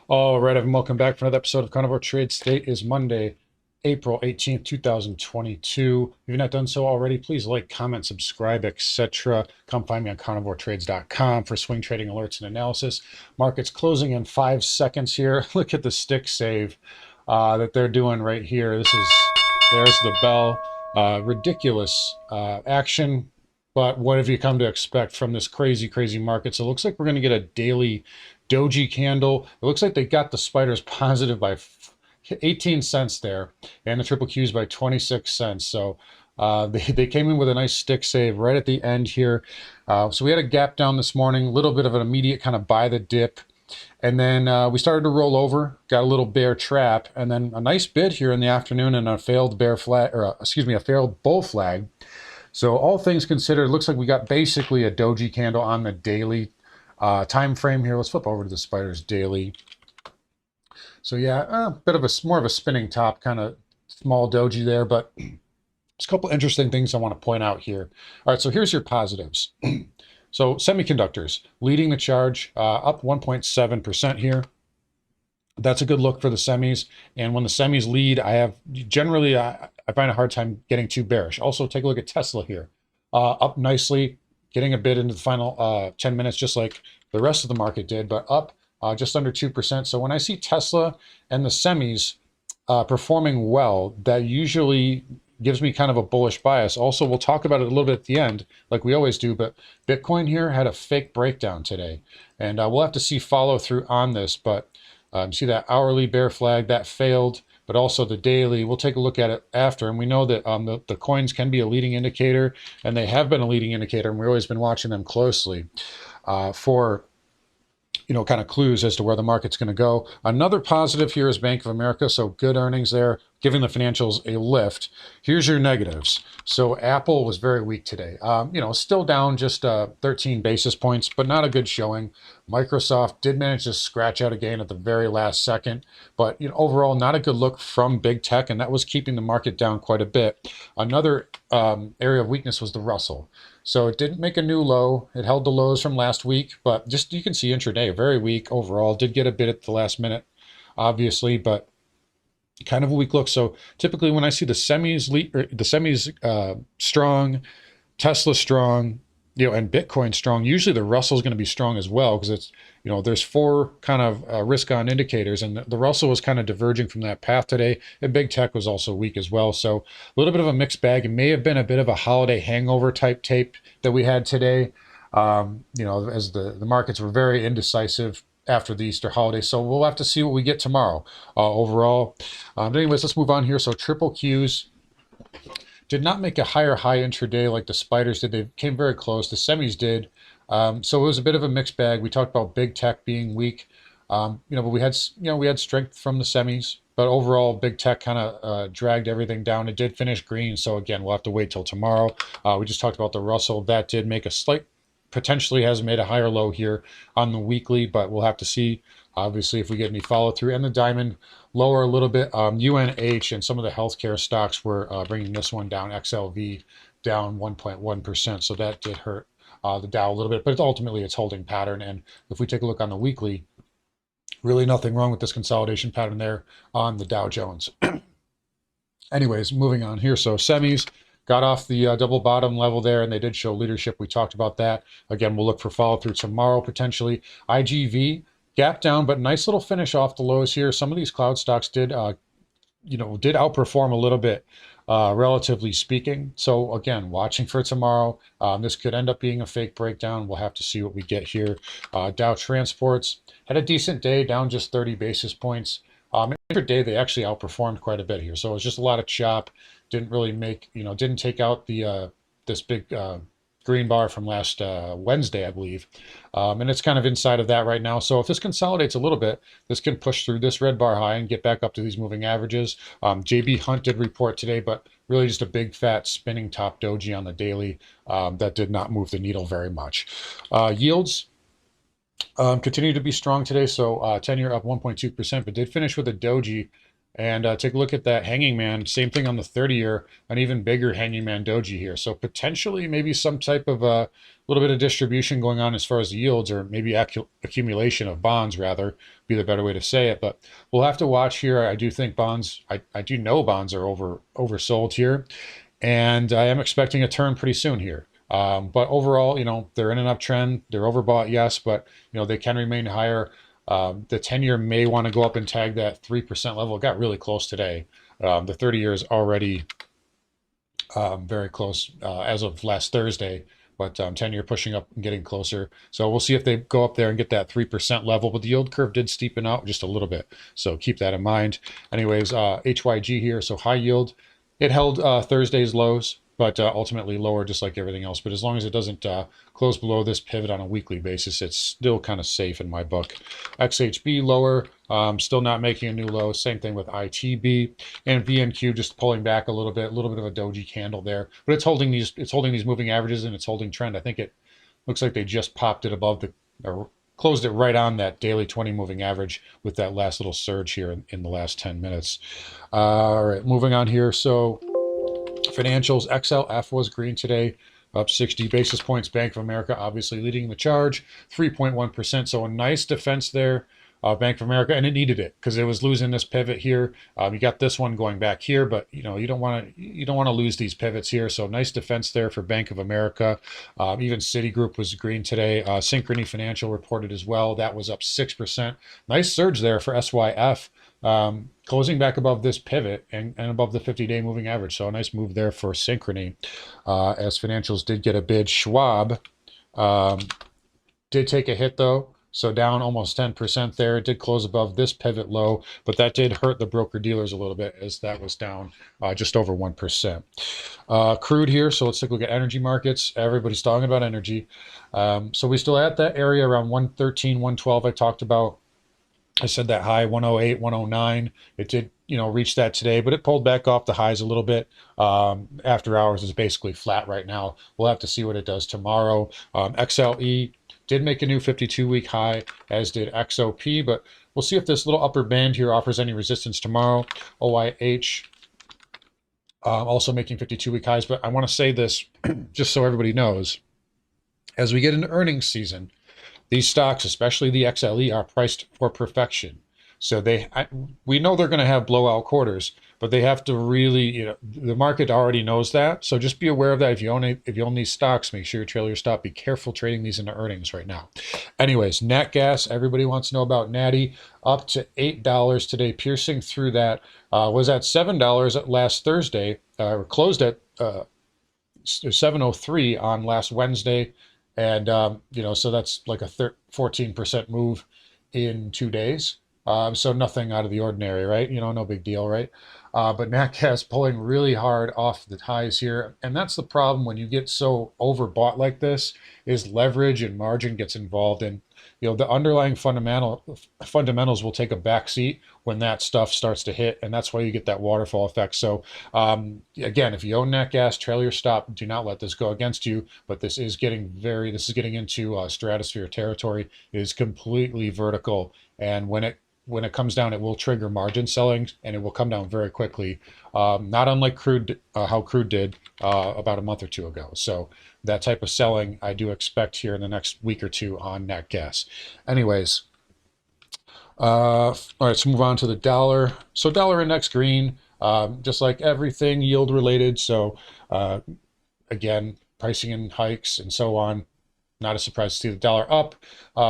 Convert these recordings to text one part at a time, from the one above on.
All right, everyone, welcome back for another episode of Carnivore Trades. Today is Monday, April 18th, 2022. If you've not done so already, please like, comment, subscribe, etc. Come find me on carnivoretrades.com for swing trading alerts and analysis. Market's closing in 5 seconds here. Look at the stick save that they're doing right here. There's the bell. Ridiculous action. But what have you come to expect from this crazy, crazy market? So it looks like we're going to get a daily doji candle. It looks like they got the spiders positive by 18 cents there, and the triple Qs by 26 cents. So they came in with a nice stick save right at the end here. So we had a gap down this morning, a little bit of an immediate kind of buy the dip. And then we started to roll over, got a little bear trap, and then a nice bid here in the afternoon and a failed bear flag, or excuse me, a failed bull flag. So all things considered, it looks like we got basically a doji candle on the daily time frame here. Let's flip over to the spiders daily. So yeah, a bit of more of a spinning top, kind of small doji there, but just a couple interesting things I want to point out here. All right, so here's your positives. So semiconductors leading the charge, up 1.7% here. That's a good look for the semis. And when the semis lead, I find a hard time getting too bearish. Also, take a look at Tesla here. Up nicely, getting a bit into the final 10 minutes, just like the rest of the market did, but up just under 2%. So when I see Tesla and the semis performing well, that usually gives me kind of a bullish bias. Also, we'll talk about it a little bit at the end, like we always do, but Bitcoin here had a fake breakdown today. And we'll have to see follow through on this, but see that hourly bear flag, that failed, but also the daily. We'll take a look at it after, and we know that the coins can be a leading indicator, and they have been a leading indicator, and we've always been watching them closely for kind of clues as to where the market's going to go. Another positive here is Bank of America, so good earnings there, giving the financials a lift. Here's your negatives. So Apple was very weak today. Still down just 13 basis points, but not a good showing. Microsoft did manage to scratch out a gain at the very last second, but overall not a good look from big tech, and that was keeping the market down quite a bit. Another area of weakness was the Russell. So it didn't make a new low. It held the lows from last week, but just you can see intraday, very weak overall. Did get a bit at the last minute, obviously, but kind of a weak look. So typically when I see the semis strong, Tesla strong, and Bitcoin strong, usually the Russell is going to be strong as well, because it's, there's four kind of risk on indicators, and the Russell was kind of diverging from that path today, and big tech was also weak as well. So a little bit of a mixed bag. It may have been a bit of a holiday hangover type tape that we had today, as the markets were very indecisive after the Easter holiday. So we'll have to see what we get tomorrow overall. But anyways, let's move on here. So triple Qs did not make a higher high intraday like the spiders did. They came very close. The semis did. So it was a bit of a mixed bag. We talked about big tech being weak, but we had strength from the semis. But overall, big tech kind of dragged everything down. It did finish green. So again, we'll have to wait till tomorrow. We just talked about the Russell. That did make a slight, potentially has made a higher low here on the weekly, but we'll have to see, obviously, if we get any follow through. And the diamond lower a little bit. UNH and some of the healthcare stocks were bringing this one down. XLV down 1.1%. So that did hurt the Dow a little bit, but ultimately it's holding pattern. And if we take a look on the weekly, really nothing wrong with this consolidation pattern there on the Dow Jones. Anyways, moving on here. So semis got off the double bottom level there, and they did show leadership. We talked about that. Again, we'll look for follow through tomorrow potentially. IGV gap down, but nice little finish off the lows here. Some of these cloud stocks did outperform a little bit, relatively speaking. So again, watching for tomorrow. This could end up being a fake breakdown. We'll have to see what we get here. Dow Transports had a decent day, down just 30 basis points. Intraday, they actually outperformed quite a bit here. So it was just a lot of chop. Didn't really didn't take out the this big green bar from last Wednesday, I believe. And it's kind of inside of that right now. So if this consolidates a little bit, this can push through this red bar high and get back up to these moving averages. JB Hunt did report today, but really just a big fat spinning top doji on the daily that did not move the needle very much. Yields continue to be strong today. So 10-year up 1.2%, but did finish with a doji And take a look at that hanging man. Same thing on the 30-year, an even bigger hanging man doji here. So potentially maybe some type of a little bit of distribution going on as far as the yields, or maybe accumulation of bonds, rather, be the better way to say it. But we'll have to watch here. I do think bonds, I do know bonds are oversold here. And I am expecting a turn pretty soon here. But overall, they're in an uptrend. They're overbought, yes, but they can remain higher. The 10-year may want to go up and tag that 3% level. It got really close today. The 30-year is already very close as of last Thursday, but 10-year pushing up and getting closer. So we'll see if they go up there and get that 3% level, but the yield curve did steepen out just a little bit. So keep that in mind. Anyways, HYG here, so high yield. It held Thursday's lows, but ultimately lower just like everything else. But as long as it doesn't close below this pivot on a weekly basis, it's still kind of safe in my book. XHB lower, still not making a new low. Same thing with ITB and VNQ just pulling back a little bit of a doji candle there. But it's holding these moving averages, and it's holding trend. I think it looks like they just popped it above or closed it right on that daily 20 moving average with that last little surge here in the last 10 minutes. All right, moving on here. So financials, XLF was green today, up 60 basis points. Bank of America obviously leading the charge, 3.1%. So a nice defense there. Bank of America, and it needed it because it was losing this pivot here. You got this one going back here, but you don't want to lose these pivots here. So nice defense there for Bank of America. Even Citigroup was green today. Synchrony Financial reported as well. That was up 6%. Nice surge there for SYF. Closing back above this pivot and above the 50-day moving average. So a nice move there for Synchrony, as financials did get a bid. Schwab did take a hit though. So down almost 10% there. It did close above this pivot low, but that did hurt the broker dealers a little bit as that was down just over 1%. Crude here. So let's take a look at energy markets. Everybody's talking about energy. So we still at that area around 113, 112 I talked about. I said that high 108, 109. It did, reach that today, but it pulled back off the highs a little bit. After hours is basically flat right now. We'll have to see what it does tomorrow. XLE did make a new 52-week high, as did XOP, but we'll see if this little upper band here offers any resistance tomorrow. OIH also making 52-week highs, but I want to say this just so everybody knows. As we get into earnings season, these stocks, especially the XLE, are priced for perfection. So we know they're going to have blowout quarters, but they have to really, the market already knows that. So just be aware of that. If you own these stocks, make sure you trail your stop. Be careful trading these into earnings right now. Anyways, nat gas, everybody wants to know about Natty, up to $8 today, piercing through that. Was at $7 at last Thursday, or closed at 703 on last Wednesday. And, so that's like a 14% move in 2 days. So nothing out of the ordinary, right? No big deal, right? But nat gas pulling really hard off the highs here. And that's the problem when you get so overbought like this, is leverage and margin gets involved. And, the underlying fundamentals will take a backseat when that stuff starts to hit. And that's why you get that waterfall effect. So again, if you own nat gas, trail your stop. Do not let this go against you. But this is getting into stratosphere territory. It is completely vertical. And when it comes down, it will trigger margin selling, and it will come down very quickly. Not unlike how crude did about a month or two ago. So that type of selling I do expect here in the next week or two on nat gas. Anyways, all right, so move on to the dollar. So dollar index green, just like everything yield related. So again, pricing in hikes and so on. Not a surprise to see the dollar up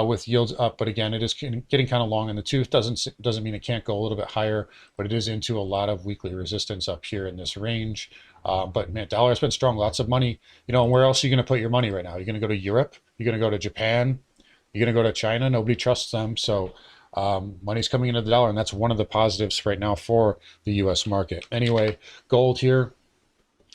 with yields up, but again, it is getting kind of long in the tooth. Doesn't mean it can't go a little bit higher, but it is into a lot of weekly resistance up here in this range. But man, dollar has been strong, lots of money. And where else are you going to put your money right now? You're going to go to Europe? You're going to go to Japan? You're going to go to China? Nobody trusts them. So money's coming into the dollar, and that's one of the positives right now for the U.S. market. Anyway, gold here.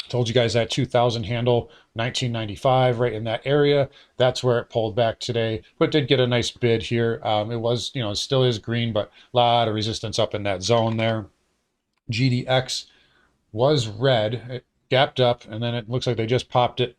Told you guys that 2000 handle, 1995, right in that area. That's where it pulled back today, but did get a nice bid here. It was, it still is green, but a lot of resistance up in that zone there. GDX was red. It gapped up, and then it looks like they just popped it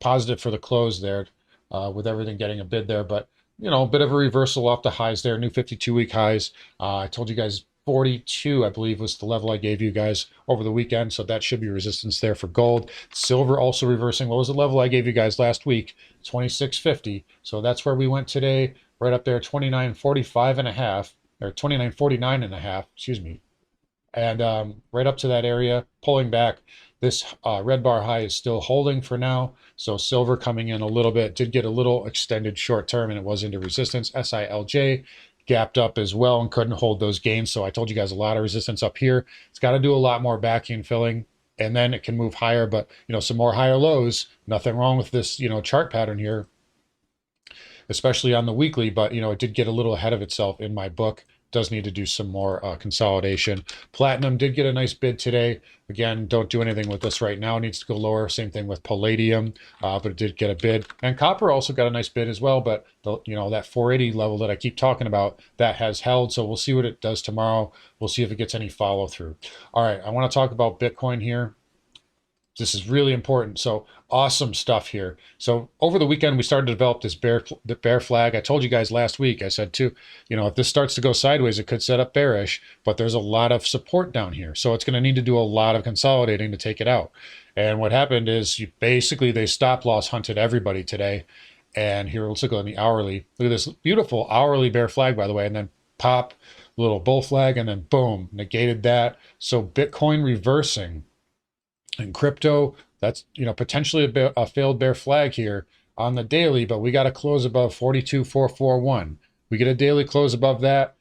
positive for the close there, with everything getting a bid there. But a bit of a reversal off the highs there, new 52-week highs. I told you guys 42, I believe, was the level I gave you guys over the weekend. So that should be resistance there for gold. Silver also reversing. What was the level I gave you guys last week? 26.50. So that's where we went today, right up there, 29.45 and a half, or 29.49 and a half, excuse me. And right up to that area, pulling back. This red bar high is still holding for now. So silver coming in a little bit, did get a little extended short term, and it was into resistance. SILJ gapped up as well and couldn't hold those gains. So I told you guys a lot of resistance up here. It's got to do a lot more backing filling, and then it can move higher. But some more higher lows. Nothing wrong with this chart pattern here, especially on the weekly. But it did get a little ahead of itself in my book. Does need to do some more consolidation. Platinum did get a nice bid today. Again, don't do anything with this right now. It needs to go lower. Same thing with palladium, but it did get a bid. And copper also got a nice bid as well. But that 480 level that I keep talking about, that has held. So we'll see what it does tomorrow. We'll see if it gets any follow through. All right, I want to talk about Bitcoin here. This is really important. So awesome stuff here. So over the weekend, we started to develop this bear flag. I told you guys last week, I said too, if this starts to go sideways, it could set up bearish, but there's a lot of support down here. So it's going to need to do a lot of consolidating to take it out. And what happened is basically they stop loss hunted everybody today. And here, let's look on the hourly. Look at this beautiful hourly bear flag, by the way, and then pop, little bull flag, and then boom, negated that. So Bitcoin reversing. And crypto, that's potentially a failed bear flag here on the daily, but we got to close above 42,441. We get a daily close above that,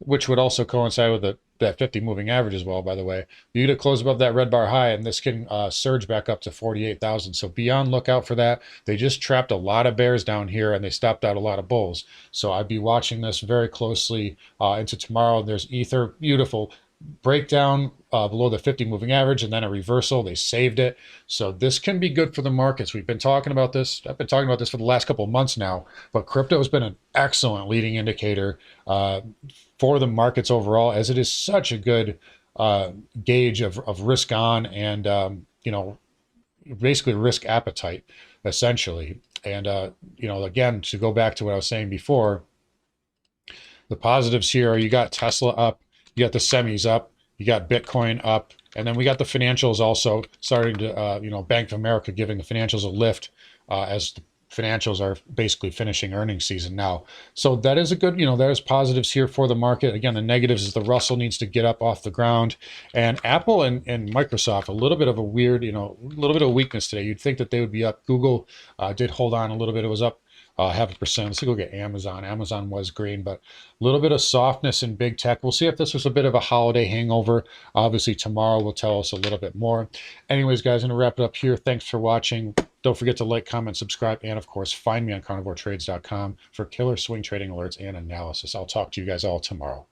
which would also coincide with that 50 moving average as well, by the way. You get to close above that red bar high, and this can surge back up to 48,000. So be on lookout for that. They just trapped a lot of bears down here, and they stopped out a lot of bulls. So I'd be watching this very closely into tomorrow. There's Ether, beautiful breakdown below the 50 moving average, and then a reversal. They saved it. So this can be good for the markets. We've been talking about this. I've been talking about this for the last couple of months now, but crypto has been an excellent leading indicator for the markets overall, as it is such a good gauge of risk on and, basically risk appetite, essentially. And, again, to go back to what I was saying before, the positives here are you got Tesla up, you got the semis up, you got Bitcoin up, and then we got the financials also starting to, Bank of America giving the financials a lift as the financials are basically finishing earnings season now. So that is a good, there's positives here for the market. Again, the negatives is the Russell needs to get up off the ground. And Apple and Microsoft, a little bit of a weird, a little bit of weakness today. You'd think that they would be up. Google did hold on a little bit. It was up 0.5%. Let's go get Amazon. Amazon was green, but a little bit of softness in big tech. We'll see if this was a bit of a holiday hangover. Obviously, tomorrow will tell us a little bit more. Anyways, guys, I'm going to wrap it up here. Thanks for watching. Don't forget to like, comment, subscribe, and of course, find me on carnivoretrades.com for killer swing trading alerts and analysis. I'll talk to you guys all tomorrow.